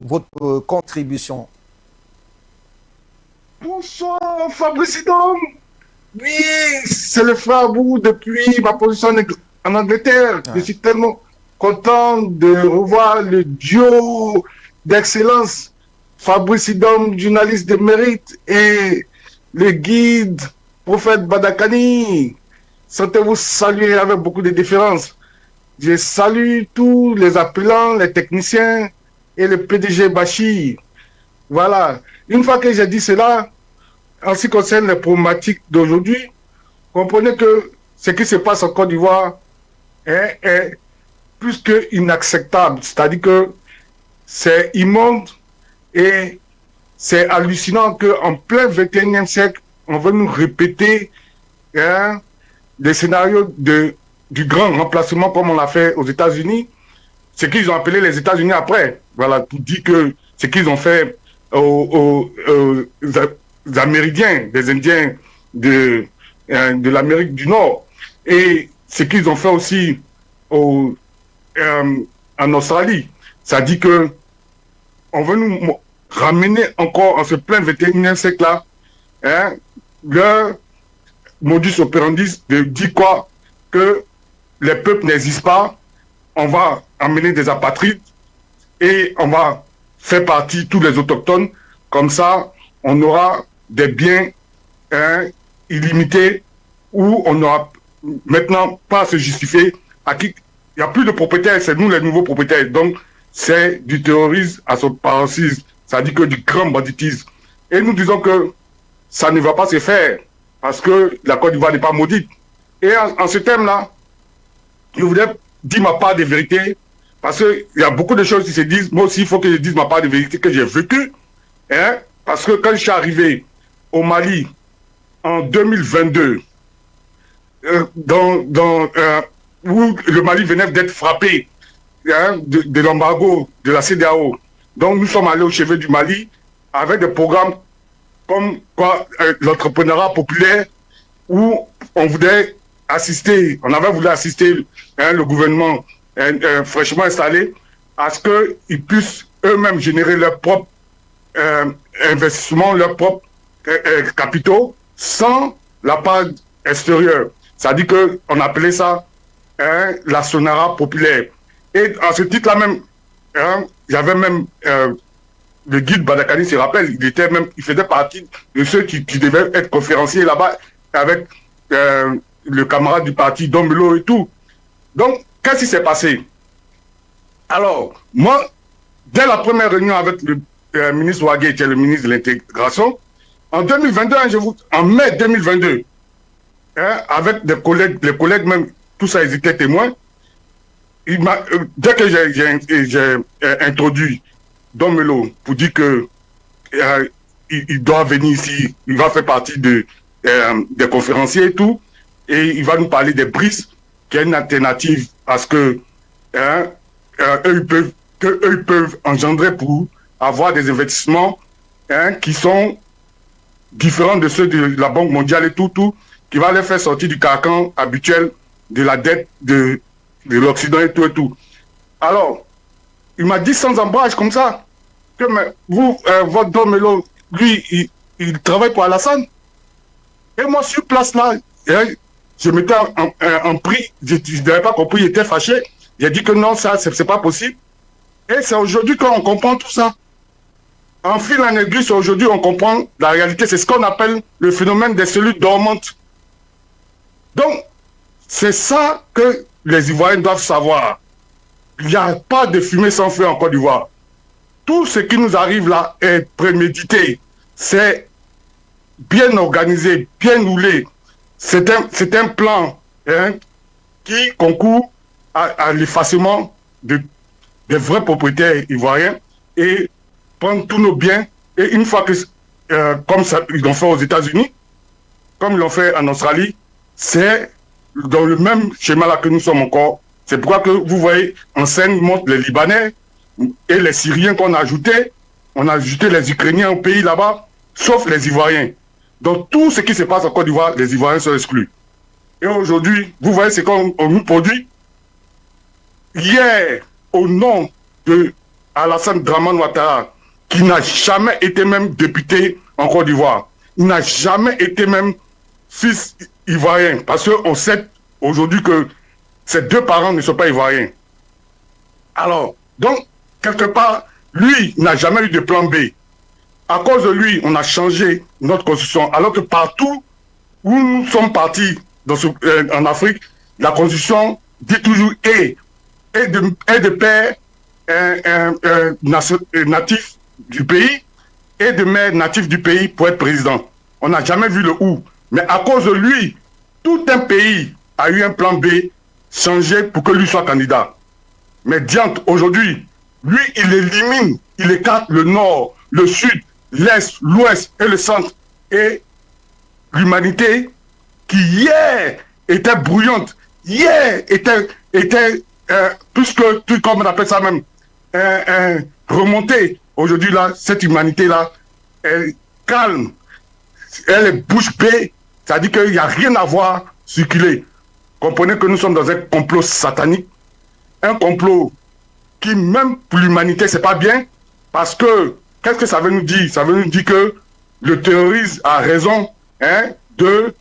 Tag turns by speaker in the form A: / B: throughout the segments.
A: votre contribution.
B: Bonsoir, Fabrice Dom. Oui, c'est le frère Abou depuis ma position en Angleterre. Je
A: Ouais.
B: suis tellement content de revoir le duo d'excellence. Fabrice Dom, journaliste de mérite, et le guide, prophète Badakani. Sentez-vous saluer avec beaucoup de déférence. Je salue tous les appelants, les techniciens et le PDG Bachir. Voilà. Une fois que j'ai dit cela, en ce qui concerne les problématiques d'aujourd'hui, comprenez que ce qui se passe en Côte d'Ivoire est plus que inacceptable. C'est-à-dire que c'est immonde et c'est hallucinant qu'en plein 21e siècle, on veut nous répéter hein, des scénarios du grand remplacement comme on l'a fait aux États-Unis, ce qu'ils ont appelé les États-Unis après. Voilà, pour dire que ce qu'ils ont fait aux Amérindiens, des Indiens de l'Amérique du Nord, et ce qu'ils ont fait aussi au, en Australie. Ça dit que on veut nous ramener encore en ce plein 21e siècle-là, hein, leur modus operandi de dire quoi? Que les peuples n'existent pas, on va amener des apatrides et on va faire partie tous les autochtones. Comme ça, on aura des biens hein, illimités où on n'aura maintenant pas à se justifier à qui. Il n'y a plus de propriétaires, c'est nous les nouveaux propriétaires. Donc, c'est du terrorisme à son paroxysme, c'est-à-dire que du grand banditisme. Et nous disons que ça ne va pas se faire parce que la Côte d'Ivoire n'est pas maudite. Et en ce thème-là, je voudrais dire ma part de vérité parce qu'il y a beaucoup de choses qui se disent. Moi aussi, il faut que je dise ma part de vérité que j'ai vécue. Hein, parce que quand je suis arrivé au Mali en 2022, où le Mali venait d'être frappé hein, de l'embargo de la CEDEAO. Donc nous sommes allés au chevet du Mali avec des programmes comme quoi l'entrepreneuriat populaire où on voulait assister, on avait voulu assister hein, le gouvernement fraîchement installé à ce qu'ils puissent eux-mêmes générer leurs propres investissements, leurs propres capitaux sans la part extérieure. C'est-à-dire qu'on appelait ça hein, la sonara populaire. Et à ce titre-là même, hein, il y avait même le guide Badakani se rappelle, il faisait partie de ceux qui devaient être conférenciers là-bas avec le camarade du parti Dombelo et tout. Donc, qu'est-ce qui s'est passé? Alors, moi, dès la première réunion avec le ministre Ouagé, qui est le ministre de l'intégration, en 2022, en mai 2022, hein, avec des collègues, les collègues même, tout ça, ils étaient témoins, dès que j'ai introduit Domelo pour dire que il doit venir ici, il va faire partie des conférenciers et tout, et il va nous parler des BRICS, qui est une alternative à ce que hein, eux peuvent engendrer pour avoir des investissements hein, qui sont différents de ceux de la Banque mondiale et tout, qui va les faire sortir du carcan habituel de la dette de l'Occident et tout et tout. Alors, il m'a dit sans embâche comme ça, que mais, vous, votre Domelo, lui, il travaille pour Alassane. Et moi, sur place là, je mettais en prix, je n'avais pas compris, il était fâché. J'ai dit que non, ça, c'est pas possible. Et c'est aujourd'hui qu'on comprend tout ça. En fil en aiguille, c'est aujourd'hui qu'on comprend la réalité. C'est ce qu'on appelle le phénomène des cellules dormantes. Donc, c'est ça que les Ivoiriens doivent savoir. Il n'y a pas de fumée sans feu en Côte d'Ivoire. Tout ce qui nous arrive là est prémédité. C'est bien organisé, bien roulé. C'est un plan hein, qui concourt à l'effacement des vrais propriétaires ivoiriens et prendre tous nos biens. Et une fois que, comme ça, ils l'ont fait aux États-Unis, comme ils l'ont fait en Australie, c'est dans le même schéma-là que nous sommes encore. C'est pourquoi que vous voyez en scène montent les Libanais et les Syriens qu'on a ajoutés. On a ajouté les Ukrainiens au pays là-bas, sauf les Ivoiriens. Donc tout ce qui se passe en Côte d'Ivoire, les Ivoiriens sont exclus. Et aujourd'hui, vous voyez ce qu'on nous produit. Hier, au nom de Alassane Dramane Ouattara, qui n'a jamais été même député en Côte d'Ivoire. Il n'a jamais été même fils ivoirien, parce qu'on sait aujourd'hui que ses deux parents ne sont pas ivoiriens. Alors, donc, quelque part, lui n'a jamais eu de plan B. À cause de lui, on a changé notre constitution, alors que partout où nous sommes partis en Afrique, la constitution dit toujours et de père natif du pays et de mère natif du pays pour être président. On n'a jamais vu le ou. Mais à cause de lui, tout un pays a eu un plan B changé pour que lui soit candidat. Mais diante, aujourd'hui, lui, il élimine, il écarte le nord, le sud, l'est, l'ouest et le centre. Et l'humanité, qui hier était brouillante, hier était plus que tout, comme on appelle ça même, remontée. Aujourd'hui, là, cette humanité-là, elle est calme, elle est bouche bée, c'est-à-dire qu'il n'y a rien à voir circuler. Comprenez que nous sommes dans un complot satanique, un complot qui, même pour l'humanité, c'est pas bien, parce que, qu'est-ce que ça veut nous dire? Ça veut nous dire que le terrorisme a raison de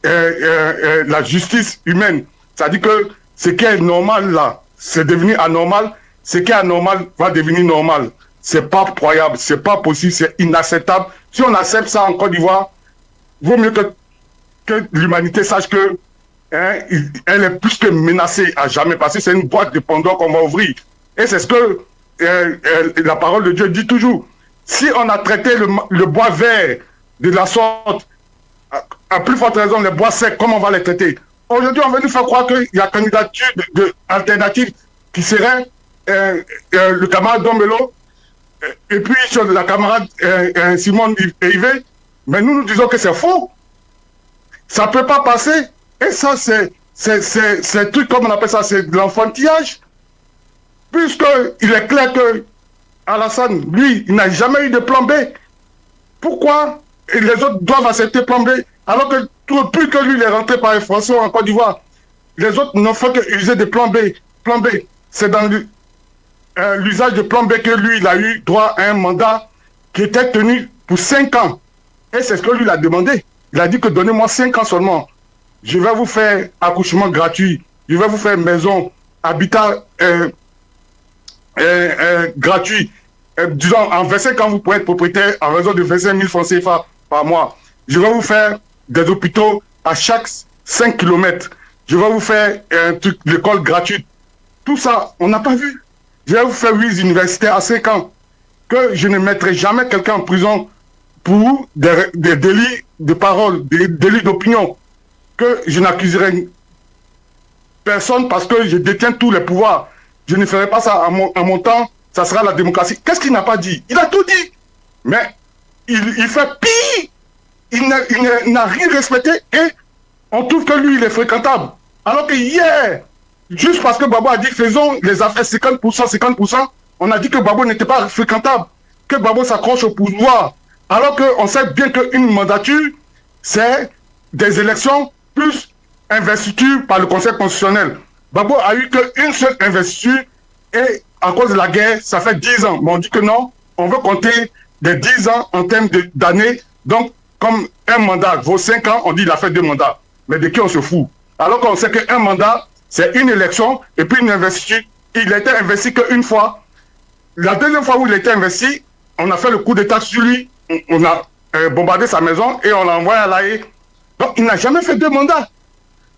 B: la justice humaine. C'est-à-dire que ce qui est normal là, c'est devenu anormal, ce qui est anormal va devenir normal. C'est pas croyable, c'est pas possible, c'est inacceptable. Si on accepte ça en Côte d'Ivoire, vaut mieux que l'humanité sache que elle est plus que menacée à jamais, parce que c'est une boîte de Pandore qu'on va ouvrir. Et c'est ce que la parole de Dieu dit toujours. Si on a traité le bois vert de la sorte, à plus forte raison, les bois secs, comment on va les traiter? Aujourd'hui, on veut nous faire croire qu'il y a candidature alternative qui serait le camarade Dombelo et puis sur la camarade Simone Ivé. Mais nous disons que c'est faux. Ça ne peut pas passer. Et ça, c'est un truc, comme on appelle ça, c'est de l'enfantillage. Puisqu'il est clair que Alassane, lui, il n'a jamais eu de plan B. Pourquoi les autres doivent accepter plan B? Alors que plus que lui, il est rentré par les Français en Côte d'Ivoire, les autres n'ont fait que user de plan B. Plan B, c'est dans l'usage de plan B que lui, il a eu droit à un mandat qui était tenu pour 5 ans. Et c'est ce que lui, il a demandé. Il a dit que donnez-moi 5 ans seulement. Je vais vous faire accouchement gratuit. Je vais vous faire maison, habitat gratuit. Disons, en 25 ans, vous pourrez être propriétaire en raison de 25 000 francs CFA par mois. Je vais vous faire des hôpitaux à chaque 5 km. Je vais vous faire l'école gratuite. Tout ça, on n'a pas vu. Je vais vous faire 8 universités à 5 ans. Que je ne mettrai jamais quelqu'un en prison pour des délits de parole, des délits d'opinion. Que je n'accuserai personne parce que je détiens tous les pouvoirs. Je ne ferai pas ça à mon temps, ça sera la démocratie. Qu'est-ce qu'il n'a pas dit? Il a tout dit. Mais il fait pire. Il n'a rien respecté et on trouve que lui, il est fréquentable. Alors que hier, juste parce que Babo a dit faisons les affaires 50%, 50%, on a dit que Babo n'était pas fréquentable, que Babo s'accroche au pouvoir. Alors qu'on sait bien qu'une mandature, c'est des élections plus investiture par le Conseil constitutionnel. Babo a eu qu'une seule investiture et à cause de la guerre, ça fait 10 ans. Mais on dit que non, on veut compter des 10 ans en termes d'années. Donc, comme un mandat vaut 5 ans, on dit qu'il a fait 2 mandats. Mais de qui on se fout? Alors qu'on sait qu'un mandat, c'est une élection et puis une investiture. Il a été investi qu'une fois. La deuxième fois où il a été investi, on a fait le coup d'état sur lui. On a bombardé sa maison et on l'a envoyé à l'AE. Donc, il n'a jamais fait 2 mandats.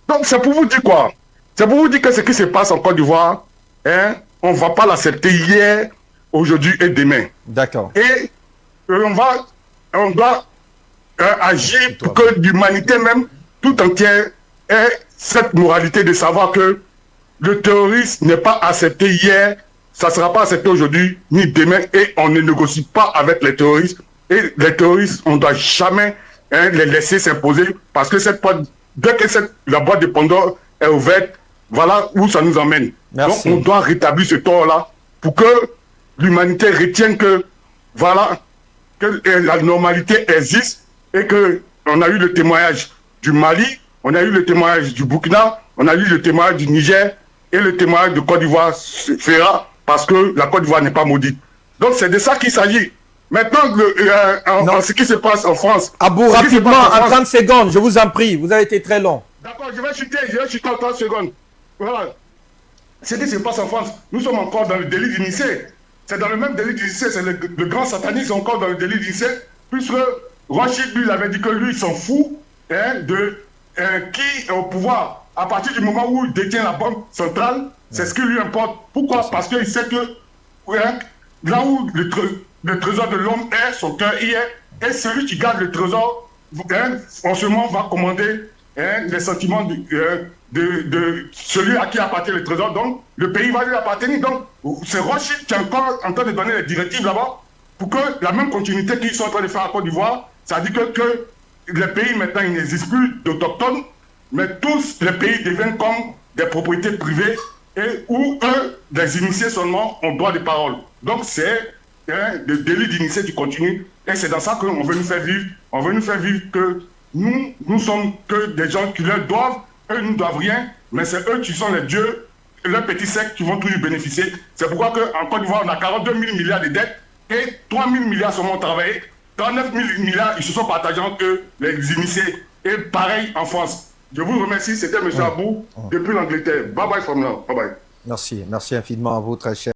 B: Donc, c'est pour vous dire quoi? C'est pour vous dire que ce qui se passe en Côte d'Ivoire, on ne va pas l'accepter hier, aujourd'hui et demain.
A: D'accord.
B: Et on doit agir pour que l'humanité même, tout entière, ait cette moralité de savoir que le terrorisme n'est pas accepté hier, ça ne sera pas accepté aujourd'hui ni demain, et on ne négocie pas avec les terroristes. Et les terroristes, on ne doit jamais les laisser s'imposer, parce que dès que la boîte de Pandore est ouverte, voilà où ça nous emmène.
A: Merci.
B: Donc on doit rétablir ce tort-là pour que l'humanité retienne que, voilà, que la normalité existe et qu'on a eu le témoignage du Mali, on a eu le témoignage du Burkina, on a eu le témoignage du Niger et le témoignage de Côte d'Ivoire fera parce que la Côte d'Ivoire n'est pas maudite. Donc c'est de ça qu'il s'agit. Maintenant, en ce qui se passe en France.
A: Abou, rapidement, en 30 secondes, je vous en prie, vous avez été très long.
B: D'accord, je vais chuter en 30 secondes. Voilà. Ce qui se passe en France, nous sommes encore dans le délit d'initié. C'est dans le même délit d'initié, c'est le grand satanisme encore dans le délit d'initié, puisque Rothschild, lui, il avait dit que lui, il s'en fout de qui est au pouvoir. À partir du moment où il détient la banque centrale, c'est ce qui lui importe. Pourquoi? Parce qu'il sait que là où le trésor de l'homme est, son cœur y est, et celui qui garde le trésor, en ce moment, va commander les sentiments de celui à qui appartient le trésor. Donc, le pays va lui appartenir. Donc, c'est Rothschild qui est encore en train de donner les directives là-bas pour que la même continuité qu'ils sont en train de faire à Côte d'Ivoire, ça dit que les pays, maintenant, il n'existe plus d'autochtones, mais tous les pays deviennent comme des propriétés privées et où eux, les initiés seulement, ont droit de parole. Donc, c'est le délit d'initié qui continue et c'est dans ça qu'on veut nous faire vivre. On veut nous faire vivre que nous sommes que des gens qui leur doivent, eux ne doivent rien, mais c'est eux qui sont les dieux, leurs petits sectes qui vont toujours bénéficier. C'est pourquoi qu'en Côte d'Ivoire, on a 42 000 milliards de dettes et 3 000 milliards sont travaillés. 39 000 milliards, ils se sont partagés entre les initiés. Et pareil en France. Je vous remercie, c'était M. Abou, depuis l'Angleterre. Bye bye from now. Bye bye.
A: Merci infiniment à vous, très cher.